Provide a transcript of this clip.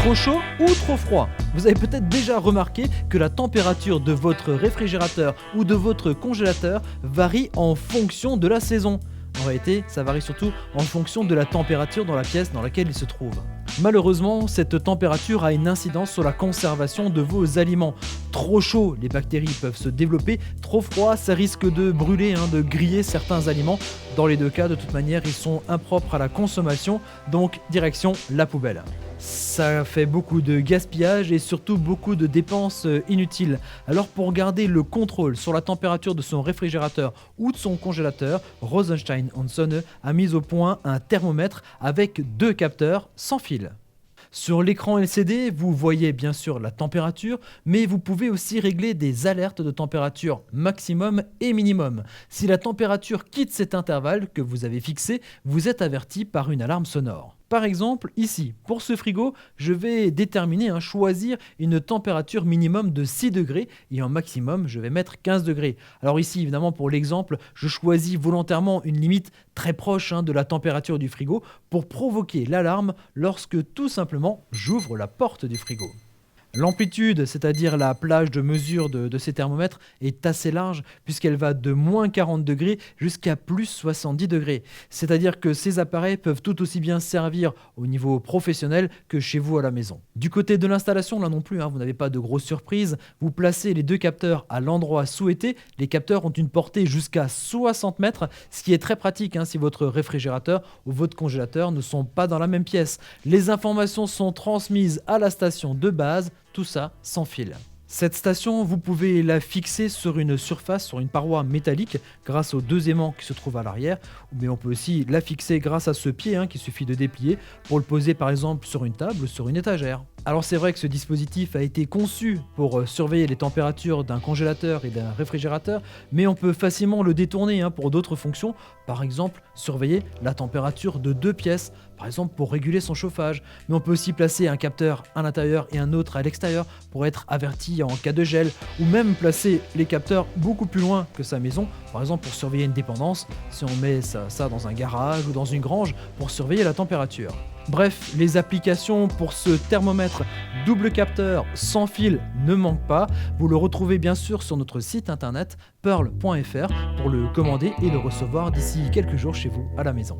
Trop chaud ou trop froid? Vous avez peut-être déjà remarqué que la température de votre réfrigérateur ou de votre congélateur varie en fonction de la saison. En réalité, ça varie surtout en fonction de la température dans la pièce dans laquelle il se trouve. Malheureusement, cette température a une incidence sur la conservation de vos aliments. Trop chaud, les bactéries peuvent se développer. Trop froid, ça risque de brûler, de griller certains aliments. Dans les deux cas, de toute manière, ils sont impropres à la consommation, donc direction la poubelle. Ça fait beaucoup de gaspillage et surtout beaucoup de dépenses inutiles. Alors pour garder le contrôle sur la température de son réfrigérateur ou de son congélateur, Rosenstein Sonne a mis au point un thermomètre avec 2 capteurs sans fil. Sur l'écran LCD, vous voyez bien sûr la température, mais vous pouvez aussi régler des alertes de température maximum et minimum. Si la température quitte cet intervalle que vous avez fixé, vous êtes averti par une alarme sonore. Par exemple, ici, pour ce frigo, je vais choisir une température minimum de 6 degrés et en maximum, je vais mettre 15 degrés. Alors ici, évidemment, pour l'exemple, je choisis volontairement une limite très proche de la température du frigo pour provoquer l'alarme lorsque tout simplement j'ouvre la porte du frigo. L'amplitude, c'est-à-dire la plage de mesure de ces thermomètres, est assez large puisqu'elle va de moins 40 degrés jusqu'à plus 70 degrés. C'est-à-dire que ces appareils peuvent tout aussi bien servir au niveau professionnel que chez vous à la maison. Du côté de l'installation, là non plus, vous n'avez pas de grosses surprises. Vous placez les 2 capteurs à l'endroit souhaité. Les capteurs ont une portée jusqu'à 60 mètres, ce qui est très pratique si votre réfrigérateur ou votre congélateur ne sont pas dans la même pièce. Les informations sont transmises à la station de base. Tout ça sans fil. Cette station, vous pouvez la fixer sur une surface, sur une paroi métallique, grâce aux 2 aimants qui se trouvent à l'arrière, mais on peut aussi la fixer grâce à ce pied qu'il suffit de déplier pour le poser par exemple sur une table ou sur une étagère. Alors c'est vrai que ce dispositif a été conçu pour surveiller les températures d'un congélateur et d'un réfrigérateur, mais on peut facilement le détourner pour d'autres fonctions, par exemple surveiller la température de 2 pièces, par exemple pour réguler son chauffage, mais on peut aussi placer un capteur à l'intérieur et un autre à l'extérieur pour être averti en cas de gel, ou même placer les capteurs beaucoup plus loin que sa maison, par exemple pour surveiller une dépendance, si on met ça dans un garage ou dans une grange pour surveiller la température. Bref, les applications pour ce thermomètre double capteur sans fil ne manquent pas. Vous le retrouvez bien sûr sur notre site internet pearl.fr pour le commander et le recevoir d'ici quelques jours chez vous à la maison.